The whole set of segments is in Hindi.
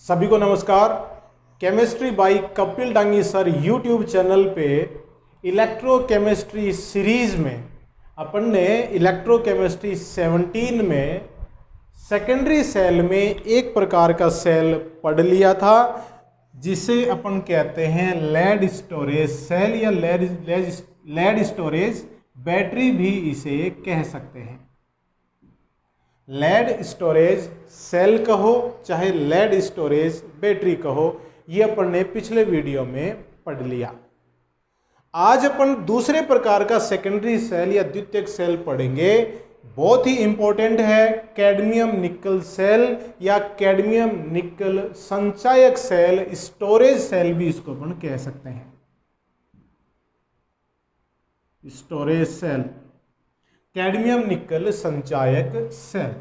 सभी को नमस्कार। Chemistry bye Kapil Dangi sir YouTube channel पे इलेक्ट्रोकेमिस्ट्री सीरीज में अपन ने इलेक्ट्रोकेमिस्ट्री 17 में सेकेंडरी सेल में एक प्रकार का सेल पढ़ लिया था जिसे अपन कहते हैं लेड स्टोरेज सेल या लेड स्टोरेज बैटरी भी इसे कह सकते हैं। लेड स्टोरेज सेल कहो चाहे लेड स्टोरेज बैटरी कहो, ये अपन ने पिछले वीडियो में पढ़ लिया। आज अपन दूसरे प्रकार का सेकेंडरी सेल या द्वितीयक सेल पढ़ेंगे। बहुत ही इंपॉर्टेंट है, कैडमियम निकल सेल या कैडमियम निकल संचायक सेल, स्टोरेज सेल भी इसको अपन कह सकते हैं। स्टोरेज सेल, कैडमियम निकल संचायक सेल।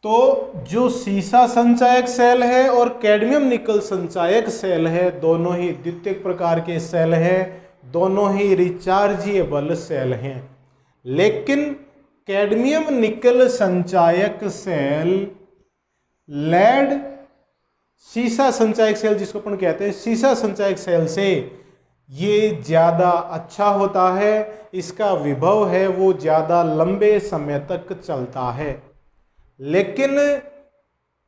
तो जो सीसा संचायक सेल है और कैडमियम निकल संचायक सेल है, दोनों ही द्वितीयक प्रकार के सेल हैं, दोनों ही रिचार्जेबल सेल हैं। लेकिन कैडमियम निकल संचायक सेल लेड सीसा संचायक सेल जिसको अपन कहते हैं सीसा संचायक सेल से ये ज़्यादा अच्छा होता है। इसका विभव है वो ज़्यादा लंबे समय तक चलता है। लेकिन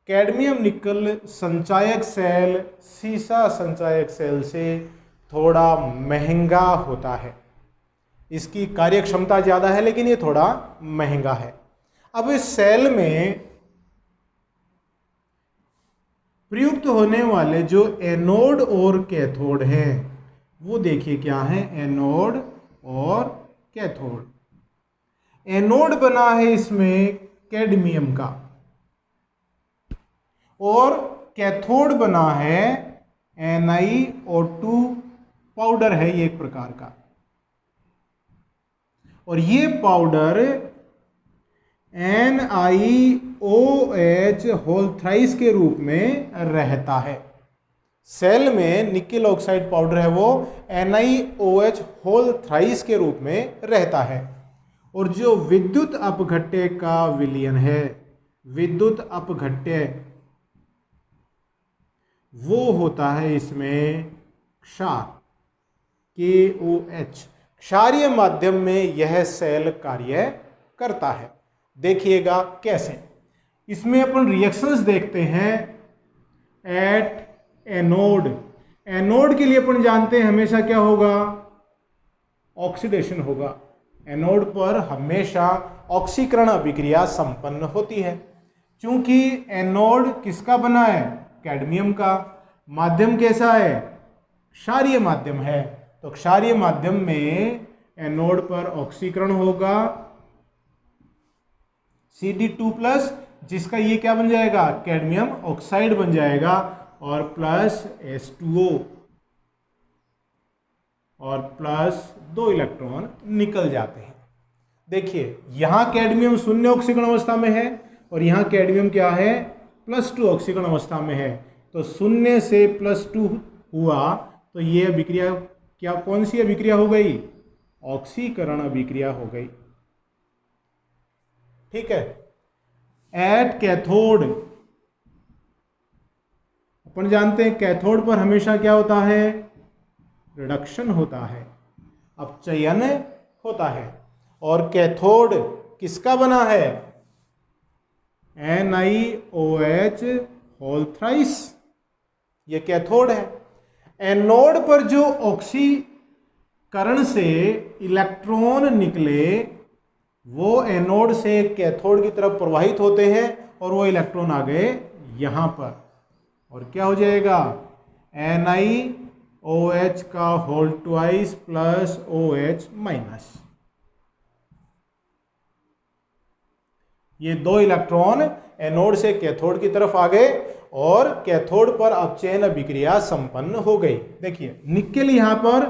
कैडमियम निकल संचायक सेल सीसा संचायक सेल से थोड़ा महंगा होता है। इसकी कार्यक्षमता ज़्यादा है लेकिन ये थोड़ा महंगा है। अब इस सेल में प्रयुक्त होने वाले जो एनोड और कैथोड हैं वो देखिए क्या है, एनोड और कैथोड। एनोड बना है इसमें कैडमियम का और कैथोड बना है NiO2 पाउडर है ये एक प्रकार का, और ये पाउडर NiOH होल थ्राइस के रूप में रहता है। सेल में निकेल ऑक्साइड पाउडर है वो NiOH होल थ्राइस के रूप में रहता है। और जो विद्युत अपघट्य का विलयन है, विद्युत अपघट्य वो होता है इसमें क्षार KOH। क्षारीय माध्यम में यह सेल कार्य करता है। देखिएगा कैसे। इसमें अपन रिएक्शंस देखते हैं एट एनोड। एनोड के लिए अपन जानते हैं हमेशा क्या होगा, ऑक्सीडेशन होगा। एनोड पर हमेशा ऑक्सीकरण अभिक्रिया संपन्न होती है। क्योंकि एनोड किसका बना है, कैडमियम का। माध्यम कैसा है, क्षारीय माध्यम है। तो क्षारीय माध्यम में एनोड पर ऑक्सीकरण होगा Cd2+, जिसका ये क्या बन जाएगा, कैडमियम ऑक्साइड बन जाएगा, और प्लस H2O और प्लस 2 इलेक्ट्रॉन निकल जाते हैं। देखिए यहां कैडमियम शून्य ऑक्सीकरण अवस्था में है और यहां कैडमियम क्या है, +2 ऑक्सीकरण अवस्था में है। तो शून्य से +2 हुआ तो ये अभिक्रिया क्या, कौन सी अभिक्रिया हो गई, ऑक्सीकरण अभिक्रिया हो गई। ठीक है। एट कैथोड अपन जानते हैं कैथोड पर हमेशा क्या होता है, रिडक्शन होता है, अपचयन होता है। और कैथोड किसका बना है, NiOH होल थ्राइस, ये कैथोड है। एनोड पर जो ऑक्सीकरण से इलेक्ट्रॉन निकले वो एनोड से कैथोड की तरफ प्रवाहित होते हैं और वो इलेक्ट्रॉन आ गए यहां पर, और क्या हो जाएगा, NiOH का होल ट्वाइस प्लस OH-। ये 2 इलेक्ट्रॉन एनोड से कैथोड की तरफ आ गए और कैथोड पर अपचयन अभिक्रिया संपन्न हो गई। देखिए निकेल यहां पर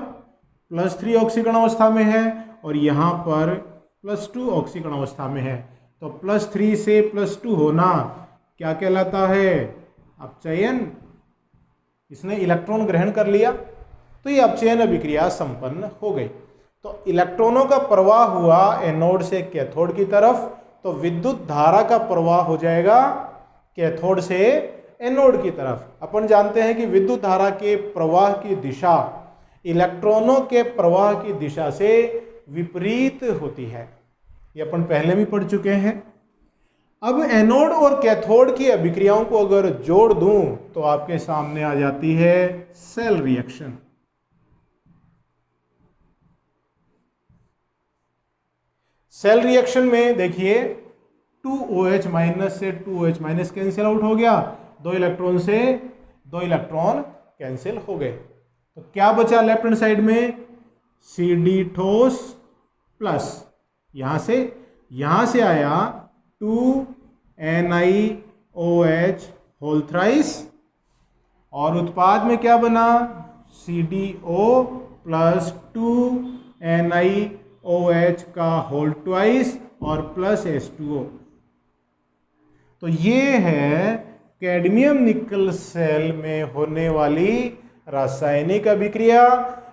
+3 ऑक्सीकरण अवस्था में है और यहां पर +2 ऑक्सीकरण अवस्था में है। तो +3 से +2 होना क्या कहलाता है? अपचयन। इसने इलेक्ट्रॉन ग्रहण कर लिया तो ये अपचयन अभिक्रिया संपन्न हो गई। तो इलेक्ट्रॉनों का प्रवाह हुआ एनोड से कैथोड की तरफ, तो विद्युत धारा का प्रवाह हो जाएगा कैथोड से एनोड की तरफ। अपन जानते हैं कि विद्युत धारा के प्रवाह की दिशा इलेक्ट्रॉनों के प्रवाह की दिशा से विपरीत होती है, ये अपन पहले भी पढ़ चुके हैं। अब एनोड और कैथोड की अभिक्रियाओं को अगर जोड़ दूं तो आपके सामने आ जाती है सेल रिएक्शन। सेल रिएक्शन में देखिए 2OH- से 2OH- कैंसिल आउट हो गया, 2 इलेक्ट्रॉन से 2 इलेक्ट्रॉन कैंसिल हो गए। तो क्या बचा लेफ्ट हैंड साइड में? CD ठोस प्लस यहां से आया 2NiOH होल थ्राइस, और उत्पाद में क्या बना? CDO प्लस 2NiOH का होल ट्वाइस और प्लस H2O। तो ये है कैडमियम निकल सेल में होने वाली रासायनिक अभिक्रिया,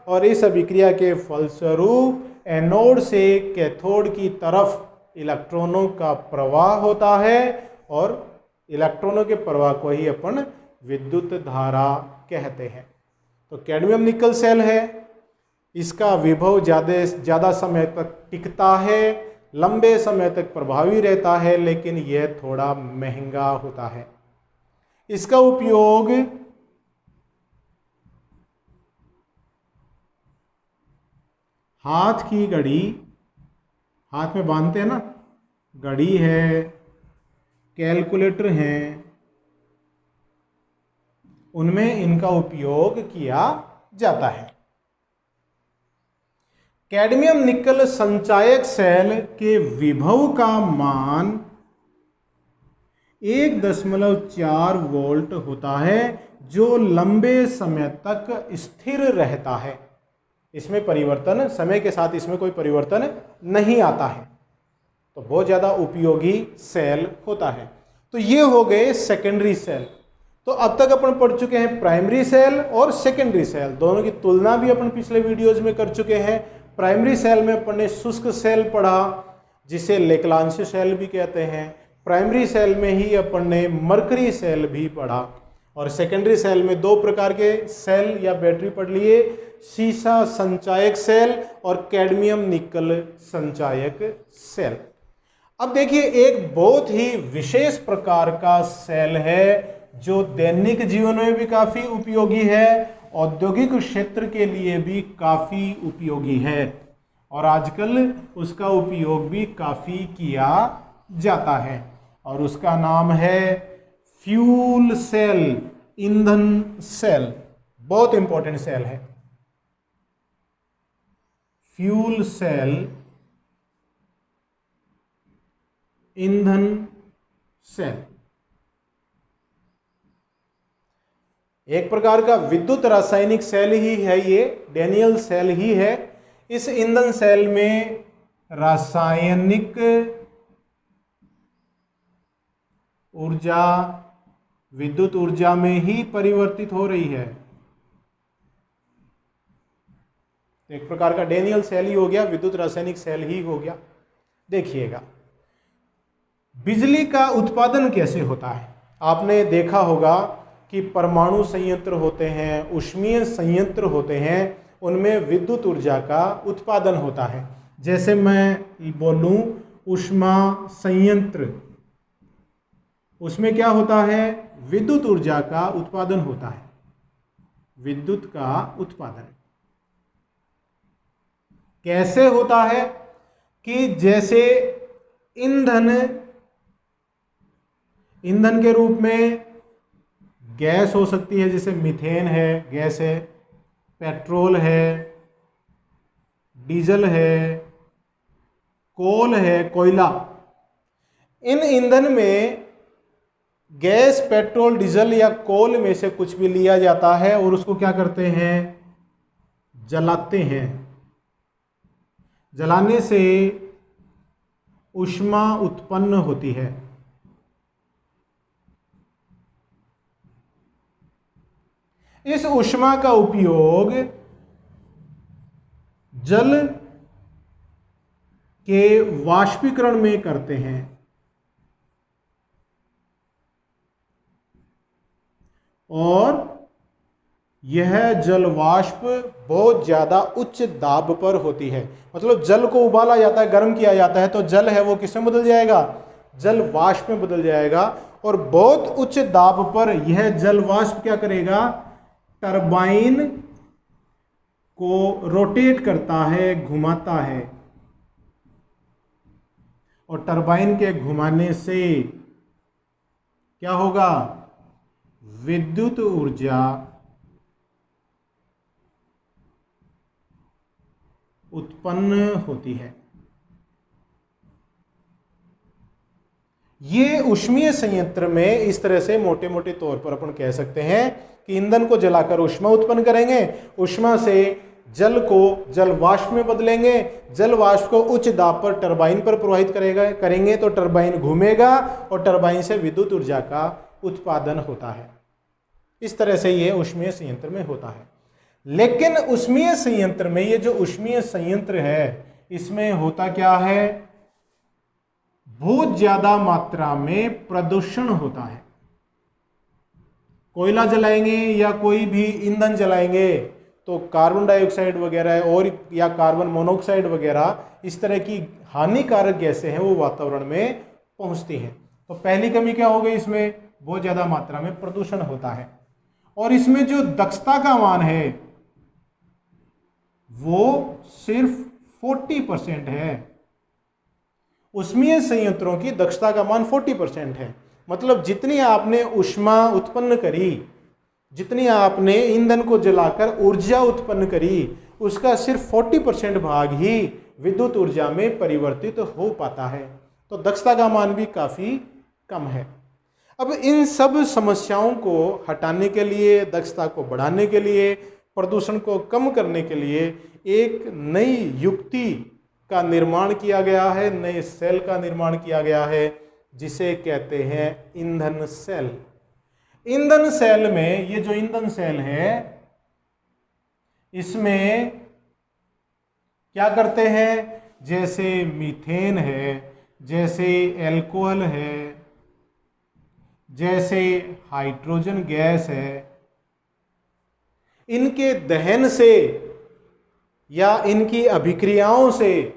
और इस अभिक्रिया के फलस्वरूप एनोड से कैथोड की तरफ इलेक्ट्रॉनों का प्रवाह होता है, और इलेक्ट्रॉनों के प्रवाह को ही अपन विद्युत धारा कहते हैं। तो कैडमियम निकल सेल है, इसका विभव ज़्यादा समय तक टिकता है, लंबे समय तक प्रभावी रहता है, लेकिन यह थोड़ा महंगा होता है। इसका उपयोग हाथ की घड़ी, हाथ में बांधते हैं ना, घड़ी है, कैलकुलेटर हैं, उनमें इनका उपयोग किया जाता है। कैडमियम निकल संचायक सेल के विभव का मान 1.4 वोल्ट होता है, जो लंबे समय तक स्थिर रहता है। इसमें परिवर्तन, समय के साथ इसमें कोई परिवर्तन नहीं आता है, तो बहुत ज़्यादा उपयोगी सेल होता है। तो ये हो गए सेकेंडरी सेल। तो अब तक अपन पढ़ चुके हैं प्राइमरी सेल और सेकेंडरी सेल, दोनों की तुलना भी अपन पिछले वीडियोज में कर चुके हैं। प्राइमरी सेल में अपन ने शुष्क सेल पढ़ा, जिसे लेक्लांश सेल भी कहते हैं। प्राइमरी सेल में ही अपन ने मरकरी सेल भी पढ़ा, और सेकेंडरी सेल में 2 प्रकार के सेल या बैटरी पढ़ लिए, सीसा संचायक सेल और कैडमियम निकल संचायक सेल। अब देखिए एक बहुत ही विशेष प्रकार का सेल है, जो दैनिक जीवन में भी काफी उपयोगी है, औद्योगिक क्षेत्र के लिए भी काफी उपयोगी है, और आजकल उसका उपयोग भी काफी किया जाता है, और उसका नाम है फ्यूल सेल, ईंधन सेल। बहुत इंपॉर्टेंट सेल है फ्यूल सेल, ईंधन सेल। एक प्रकार का विद्युत रासायनिक सेल ही है ये, डेनियल सेल ही है। इस ईंधन सेल में रासायनिक ऊर्जा विद्युत ऊर्जा में ही परिवर्तित हो रही है। एक प्रकार का डेनियल सेल ही हो गया, विद्युत रासायनिक सेल ही हो गया। देखिएगा बिजली का उत्पादन कैसे होता है। आपने देखा होगा कि परमाणु संयंत्र होते हैं, ऊष्मीय संयंत्र होते हैं, उनमें विद्युत ऊर्जा का उत्पादन होता है। जैसे मैं बोलूं ऊष्मा संयंत्र, उसमें क्या होता है? विद्युत ऊर्जा का उत्पादन होता है, विद्युत का उत्पादन। कैसे होता है? कि जैसे ईंधन के रूप में गैस हो सकती है, जैसे मीथेन है, गैस है, पेट्रोल है, डीजल है, कोल है, कोयला। इन ईंधन में गैस, पेट्रोल, डीजल या कोल में से कुछ भी लिया जाता है और उसको क्या करते हैं? जलाते हैं। जलाने से ऊष्मा उत्पन्न होती है। इस ऊष्मा का उपयोग जल के वाष्पीकरण में करते हैं और यह जल वाष्प बहुत ज़्यादा उच्च दाब पर होती है। मतलब जल को उबाला जाता है, गर्म किया जाता है, तो जल है वो किस में बदल जाएगा? जल वाष्प में बदल जाएगा। और बहुत उच्च दाब पर यह जल वाष्प क्या करेगा? टरबाइन को रोटेट करता है, घुमाता है, और टरबाइन के घुमाने से क्या होगा? विद्युत ऊर्जा उत्पन्न होती है। ये ऊष्मीय संयंत्र में इस तरह से मोटे मोटे तौर पर अपन कह सकते हैं कि ईंधन को जलाकर ऊष्मा उत्पन्न करेंगे, ऊष्मा से जल को जल वाष्प में बदलेंगे, जल वाष्प को उच्च दाब पर टरबाइन पर प्रवाहित करेंगे तो टरबाइन घूमेगा और टरबाइन से विद्युत ऊर्जा का उत्पादन होता है। इस तरह से ये ऊष्मीय संयंत्र में होता है। लेकिन ऊष्मीय संयंत्र में, ये जो ऊष्मीय संयंत्र है, इसमें होता क्या है? बहुत ज्यादा मात्रा में प्रदूषण होता है। कोयला जलाएंगे या कोई भी ईंधन जलाएंगे तो कार्बन डाइऑक्साइड वगैरह और या कार्बन मोनोऑक्साइड वगैरह इस तरह की हानिकारक गैसें हैं वो वातावरण में पहुंचती हैं। तो पहली कमी क्या हो गई? इसमें बहुत ज्यादा मात्रा में प्रदूषण होता है। और इसमें जो दक्षता का मान है वो सिर्फ 40% है। ऊष्मीय संयंत्रों की दक्षता का मान 40% है। मतलब जितनी आपने ऊष्मा उत्पन्न करी, जितनी आपने ईंधन को जलाकर ऊर्जा उत्पन्न करी, उसका सिर्फ 40% भाग ही विद्युत ऊर्जा में परिवर्तित हो पाता है। तो दक्षता का मान भी काफ़ी कम है। अब इन सब समस्याओं को हटाने के लिए, दक्षता को बढ़ाने के लिए, प्रदूषण को कम करने के लिए एक नई युक्ति का निर्माण किया गया है, नए सेल का निर्माण किया गया है, जिसे कहते हैं ईंधन सेल। ईंधन सेल में, ये जो ईंधन सेल है, इसमें क्या करते हैं? जैसे मीथेन है, जैसे एल्कोहल है, जैसे हाइड्रोजन गैस है, इनके दहन से या इनकी अभिक्रियाओं से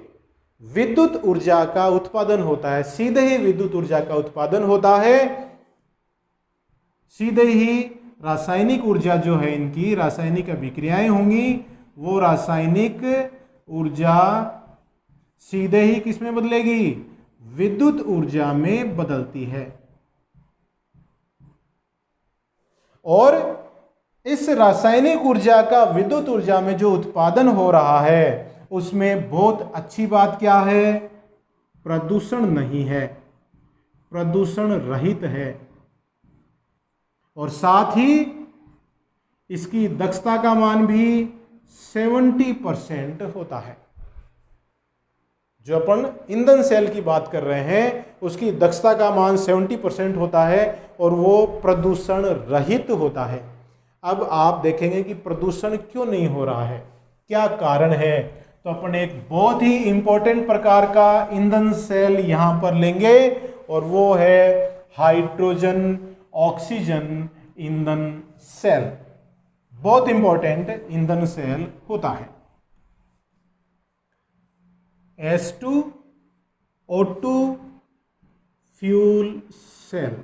विद्युत ऊर्जा का उत्पादन होता है। सीधे ही विद्युत ऊर्जा का उत्पादन होता है, सीधे ही रासायनिक ऊर्जा जो है, इनकी रासायनिक अभिक्रियाएं होंगी, वो रासायनिक ऊर्जा सीधे ही किस में बदलेगी? विद्युत ऊर्जा में बदलती है। और इस रासायनिक ऊर्जा का विद्युत ऊर्जा में जो उत्पादन हो रहा है, उसमें बहुत अच्छी बात क्या है? प्रदूषण नहीं है, प्रदूषण रहित है। और साथ ही इसकी दक्षता का मान भी 70% होता है। जो अपन ईंधन सेल की बात कर रहे हैं, उसकी दक्षता का मान 70% होता है और वो प्रदूषण रहित होता है। अब आप देखेंगे कि प्रदूषण क्यों नहीं हो रहा है, क्या कारण है? तो अपन एक बहुत ही इंपॉर्टेंट प्रकार का ईंधन सेल यहां पर लेंगे और वो है हाइड्रोजन ऑक्सीजन ईंधन सेल। बहुत इंपॉर्टेंट ईंधन सेल होता है। H2O2 fuel cell.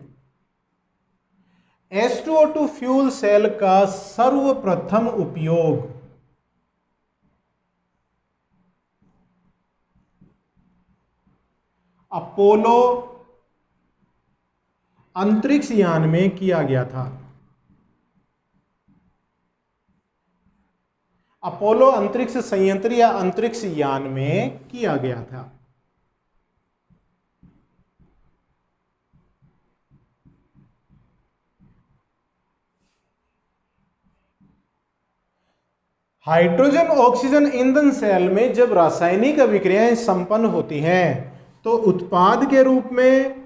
H2O2 fuel cell का सर्वप्रथम उपयोग अपोलो अंतरिक्ष यान में किया गया था। अपोलो अंतरिक्ष संयंत्र या अंतरिक्ष यान में किया गया था। हाइड्रोजन ऑक्सीजन ईंधन सेल में जब रासायनिक अभिक्रियाएं संपन्न होती हैं तो उत्पाद के रूप में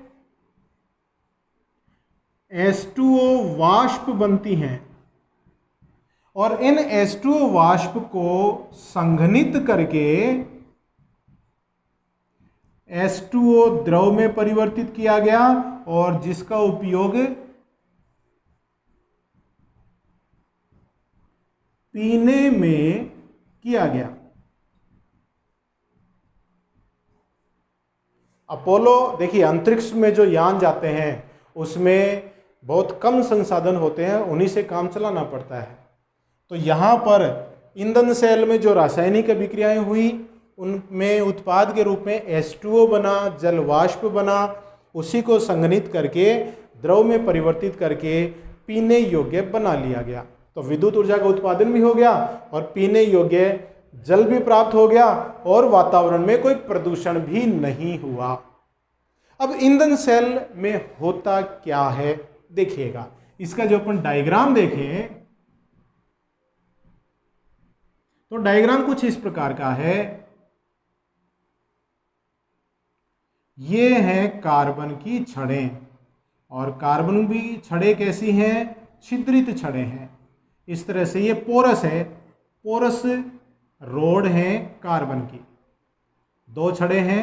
H2O वाष्प बनती हैं और इन H2O वाष्प को संघनित करके H2O द्रव में परिवर्तित किया गया और जिसका उपयोग पीने में किया गया। अपोलो, देखिए अंतरिक्ष में जो यान जाते हैं उसमें बहुत कम संसाधन होते हैं, उन्हीं से काम चलाना पड़ता है। तो यहाँ पर ईंधन सेल में जो रासायनिक अभिक्रियाएं हुई उनमें उत्पाद के रूप में H2O बना, जल वाष्प बना, उसी को संघनित करके द्रव में परिवर्तित करके पीने योग्य बना लिया गया। तो विद्युत ऊर्जा का उत्पादन भी हो गया और पीने योग्य जल भी प्राप्त हो गया और वातावरण में कोई प्रदूषण भी नहीं हुआ। अब ईंधन सेल में होता क्या है देखिएगा। इसका जो अपन डायग्राम देखें तो डायग्राम कुछ इस प्रकार का है। ये हैं कार्बन की छड़ें और कार्बन की छड़ें कैसी हैं? छिद्रित छड़ें हैं। इस तरह से ये पोरस है, पोरस रोड है कार्बन की, दो छड़ें हैं।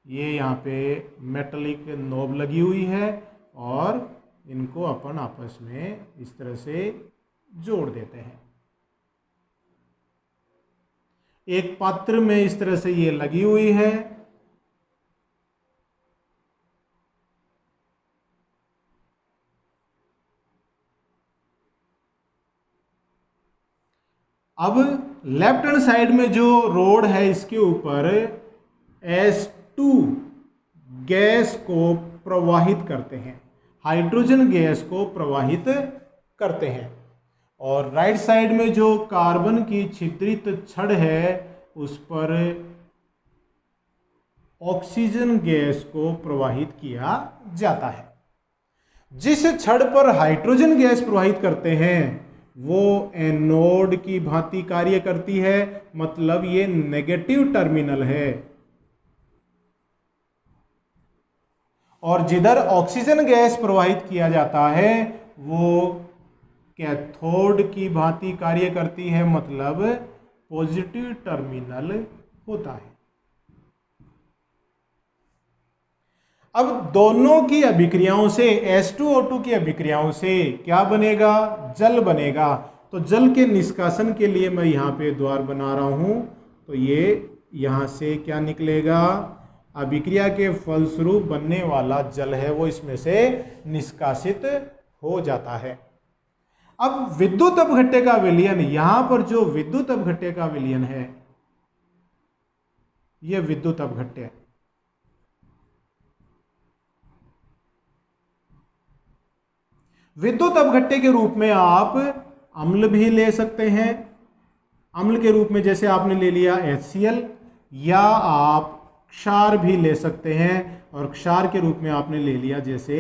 ये यहाँ पे मेटलिक नोब लगी हुई है और इनको अपन आपस में इस तरह से जोड़ देते हैं। एक पात्र में इस तरह से ये लगी हुई है। अब लेफ्ट हैंड साइड में जो रोड है इसके ऊपर H2 गैस को प्रवाहित करते हैं, हाइड्रोजन गैस को प्रवाहित करते हैं और राइट साइड में जो कार्बन की छिद्रित छड़ है उस पर ऑक्सीजन गैस को प्रवाहित किया जाता है। जिस छड़ पर हाइड्रोजन गैस प्रवाहित करते हैं वो एनोड की भांति कार्य करती है, मतलब ये नेगेटिव टर्मिनल है। और जिधर ऑक्सीजन गैस प्रवाहित किया जाता है वो कैथोड की भांति कार्य करती है, मतलब पॉजिटिव टर्मिनल होता है। अब दोनों की अभिक्रियाओं से, H2O2 की अभिक्रियाओं से क्या बनेगा? जल बनेगा। तो जल के निष्कासन के लिए मैं यहाँ पे द्वार बना रहा हूँ। तो ये यहाँ से क्या निकलेगा? अभिक्रिया के फलस्वरूप बनने वाला जल है वो इसमें से निष्कासित हो जाता है। अब विद्युत अपघट्य का विलयन, यहां पर जो विद्युत अपघट्य का विलयन है यह विद्युत अपघट्य, विद्युत अपघट्य के रूप में आप अम्ल भी ले सकते हैं। अम्ल के रूप में जैसे आपने ले लिया HCl, या आप क्षार भी ले सकते हैं और क्षार के रूप में आपने ले लिया जैसे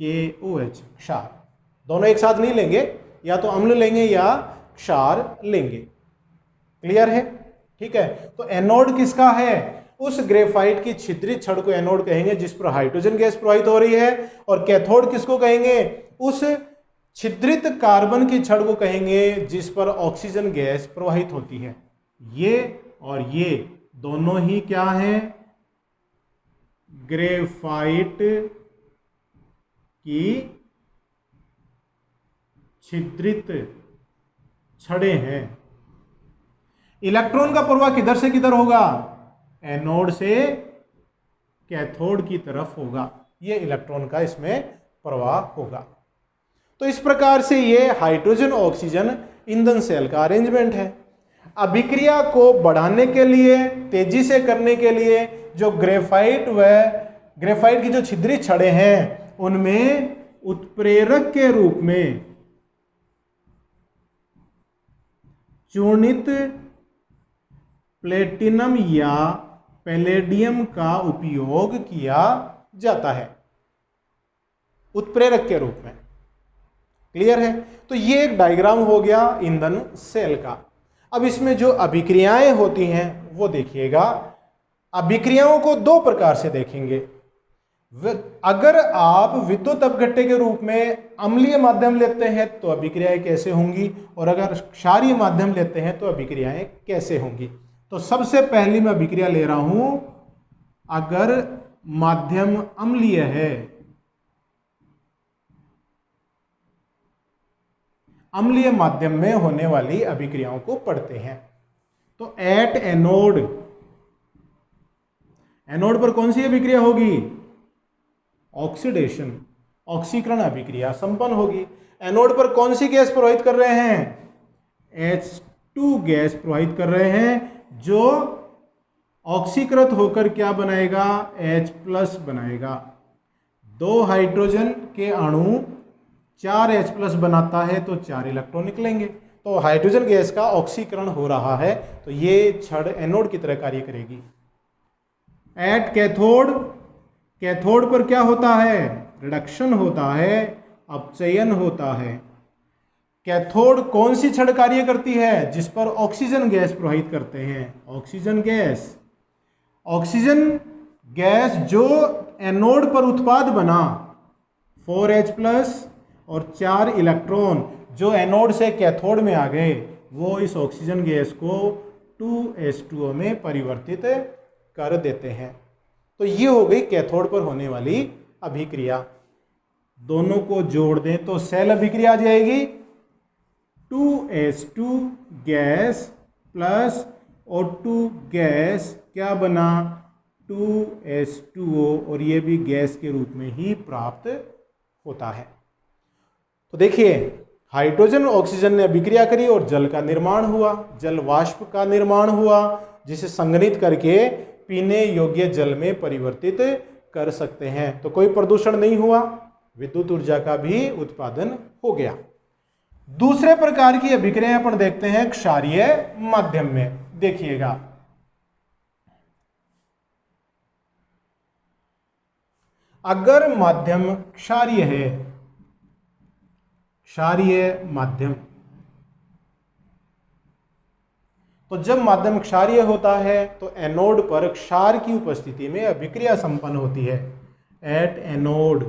KOH, क्षार। दोनों एक साथ नहीं लेंगे, या तो अम्ल लेंगे या क्षार लेंगे। क्लियर है? ठीक है। तो एनोड किसका है? उस ग्रेफाइट की छिद्रित छड़ को एनोड कहेंगे जिस पर हाइड्रोजन गैस प्रवाहित हो रही है, और कैथोड किसको कहेंगे? उस छिद्रित कार्बन की छड़ को कहेंगे जिस पर ऑक्सीजन गैस प्रवाहित होती है। ये और ये दोनों ही क्या हैं? ग्रेफाइट की छिद्रित छड़ें हैं। इलेक्ट्रॉन का प्रवाह किधर से किधर होगा? एनोड से कैथोड की तरफ होगा। ये इलेक्ट्रॉन का इसमें प्रवाह होगा। तो इस प्रकार से ये हाइड्रोजन ऑक्सीजन ईंधन सेल का अरेंजमेंट है। अभिक्रिया को बढ़ाने के लिए, तेजी से करने के लिए जो ग्रेफाइट की जो छिद्रित छड़ें हैं उनमें उत्प्रेरक के रूप में चूर्णित प्लेटिनम या पैलेडियम का उपयोग किया जाता है उत्प्रेरक के रूप में। क्लियर है? तो ये एक डायग्राम हो गया ईंधन सेल का। अब इसमें जो अभिक्रियाएं होती हैं वो देखिएगा। अभिक्रियाओं को दो प्रकार से देखेंगे। अगर आप विद्युत अपघट्य के रूप में अम्लीय माध्यम लेते हैं तो अभिक्रियाएं कैसे होंगी, और अगर क्षारीय माध्यम लेते हैं तो अभिक्रियाएं कैसे होंगी। तो सबसे पहली मैं अभिक्रिया ले रहा हूं, अगर माध्यम अम्लीय है, अम्लीय माध्यम में होने वाली अभिक्रियाओं को पढ़ते हैं। तो एट एनोड, एनोड पर कौन सी अभिक्रिया होगी? ऑक्सीडेशन, ऑक्सीकरण अभिक्रिया संपन्न होगी। एनोड पर कौन सी गैस प्रवाहित कर रहे हैं? H2 गैस प्रवाहित कर रहे हैं, जो ऑक्सीकृत होकर क्या बनाएगा? H+ बनाएगा। 2 हाइड्रोजन के अणु 4 H+ बनाता है तो 4 इलेक्ट्रॉन निकलेंगे। तो हाइड्रोजन गैस का ऑक्सीकरण हो रहा है, तो ये छड़ एनोड की तरह कार्य करेगी। एट कैथोड, कैथोड पर क्या होता है? रिडक्शन होता है, अपचयन होता है। कैथोड कौन सी छड़ कार्य करती है? जिस पर ऑक्सीजन गैस प्रवाहित करते हैं, ऑक्सीजन गैस। ऑक्सीजन गैस जो एनोड पर उत्पाद बना 4H+ और 4 इलेक्ट्रॉन जो एनोड से कैथोड में आ गए, वो इस ऑक्सीजन गैस को 2H2O में परिवर्तित कर देते हैं। तो ये हो गई कैथोड पर होने वाली अभिक्रिया। दोनों को जोड़ दें तो सेल अभिक्रिया आ जाएगी। 2H2 gas plus O2 gas क्या बना? 2H2O, और ये भी गैस के रूप में ही प्राप्त होता है। तो देखिए, हाइड्रोजन ऑक्सीजन ने अभिक्रिया करी और जल का निर्माण हुआ, जल वाष्प का निर्माण हुआ, जिसे संघनित करके पीने योग्य जल में परिवर्तित कर सकते हैं। तो कोई प्रदूषण नहीं हुआ, विद्युत ऊर्जा का भी उत्पादन हो गया। दूसरे प्रकार की अभिक्रिया अपन देखते हैं क्षारीय माध्यम में। देखिएगा, अगर माध्यम क्षारीय है, क्षारीय माध्यम, तो जब माध्यम क्षारीय होता है तो एनोड पर क्षार की उपस्थिति में अभिक्रिया संपन्न होती है। एट एनोड,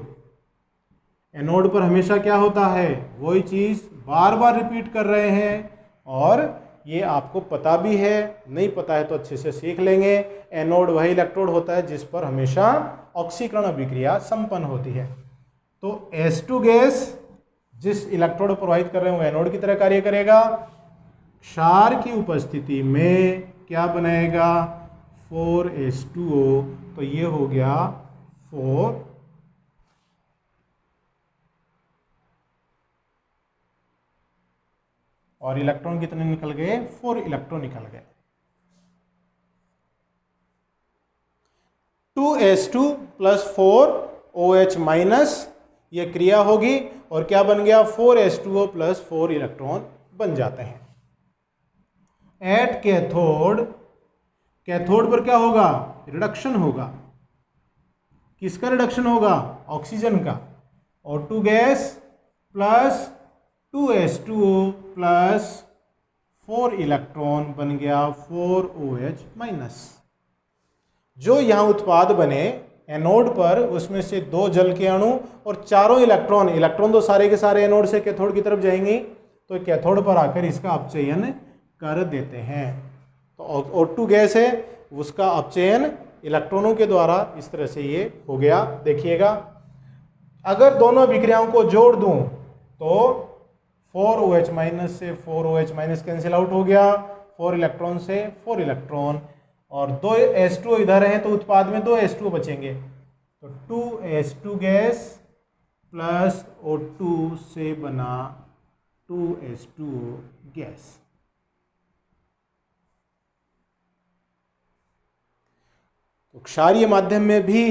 एनोड पर हमेशा क्या होता है? वही चीज बार बार रिपीट कर रहे हैं, और ये आपको पता भी है, नहीं पता है तो अच्छे से सीख लेंगे। एनोड वही इलेक्ट्रोड होता है जिस पर हमेशा ऑक्सीकरण अभिक्रिया संपन्न होती है। तो H2 गैस जिस इलेक्ट्रोड को प्रवाहित कर रहे हैं वो एनोड की तरह कार्य करेगा। क्षार की उपस्थिति में क्या बनाएगा? 4H2O, तो ये हो गया 4, और इलेक्ट्रॉन कितने निकल गए? 4 इलेक्ट्रॉन निकल गए। 2H2 प्लस 4OH- ये क्रिया होगी और क्या बन गया? 4H2O प्लस 4 इलेक्ट्रॉन बन जाते हैं। एट कैथोड, कैथोड पर क्या होगा? रिडक्शन होगा। किसका रिडक्शन होगा? ऑक्सीजन का। O2 gas plus 2H2O plus 4 electron बन गया 4OH-। जो यहाँ उत्पाद बने एनोड पर, उसमें से 2 जल के अणु और चारों इलेक्ट्रॉन, इलेक्ट्रॉन तो सारे के सारे एनोड से कैथोड की तरफ जाएंगे, तो कैथोड पर आकर इसका अपचयन कर देते हैं। तो O2 गैस है, उसका अपचयन इलेक्ट्रॉनों के द्वारा इस तरह से ये हो गया। देखिएगा, अगर दोनों अभिक्रियाओं को जोड़ दूं तो 4OH- से 4OH- कैंसिल आउट हो गया, 4 इलेक्ट्रॉन से 4 इलेक्ट्रॉन, और 2 H2O इधर हैं तो उत्पाद में 2 H2O बचेंगे। तो 2H2 गैस प्लस O2 से बना 2H2O गैस। तो क्षारीय माध्यम में भी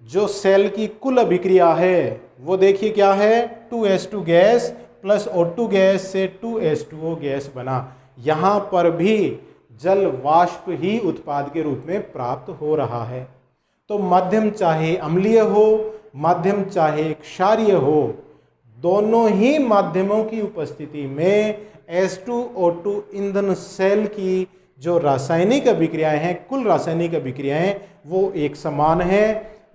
जो सेल की कुल अभिक्रिया है वो देखिए क्या है? 2H2 gas plus O2 gas से 2H2O गैस बना। यहाँ पर भी जल वाष्प ही उत्पाद के रूप में प्राप्त हो रहा है। तो माध्यम चाहे अम्लीय हो, माध्यम चाहे क्षारीय हो, दोनों ही माध्यमों की उपस्थिति में H2O2 ईंधन सेल की जो रासायनिक अभिक्रियाएं हैं, कुल रासायनिक अभिक्रियाएं वो एक समान है।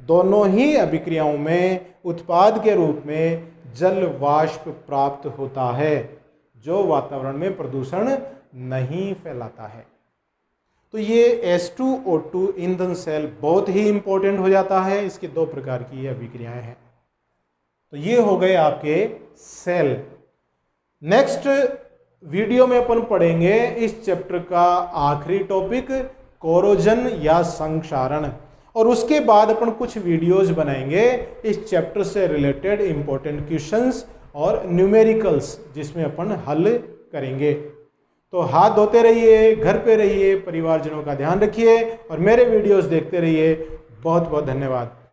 दोनों ही अभिक्रियाओं में उत्पाद के रूप में जल वाष्प प्राप्त होता है जो वातावरण में प्रदूषण नहीं फैलाता है। तो ये H2O2 ईंधन सेल बहुत ही इंपॉर्टेंट हो जाता है। इसके दो प्रकार की ये अभिक्रियाएं हैं। तो ये हो गए आपके सेल। नेक्स्ट वीडियो में अपन पढ़ेंगे इस चैप्टर का आखिरी टॉपिक कोरोजन या संक्षारण, और उसके बाद अपन कुछ वीडियोज बनाएंगे इस चैप्टर से रिलेटेड इंपॉर्टेंट क्वेश्चंस और न्यूमेरिकल्स जिसमें अपन हल करेंगे। तो हाथ धोते रहिए, घर पे रहिए, परिवारजनों का ध्यान रखिए और मेरे वीडियोस देखते रहिए। बहुत बहुत धन्यवाद।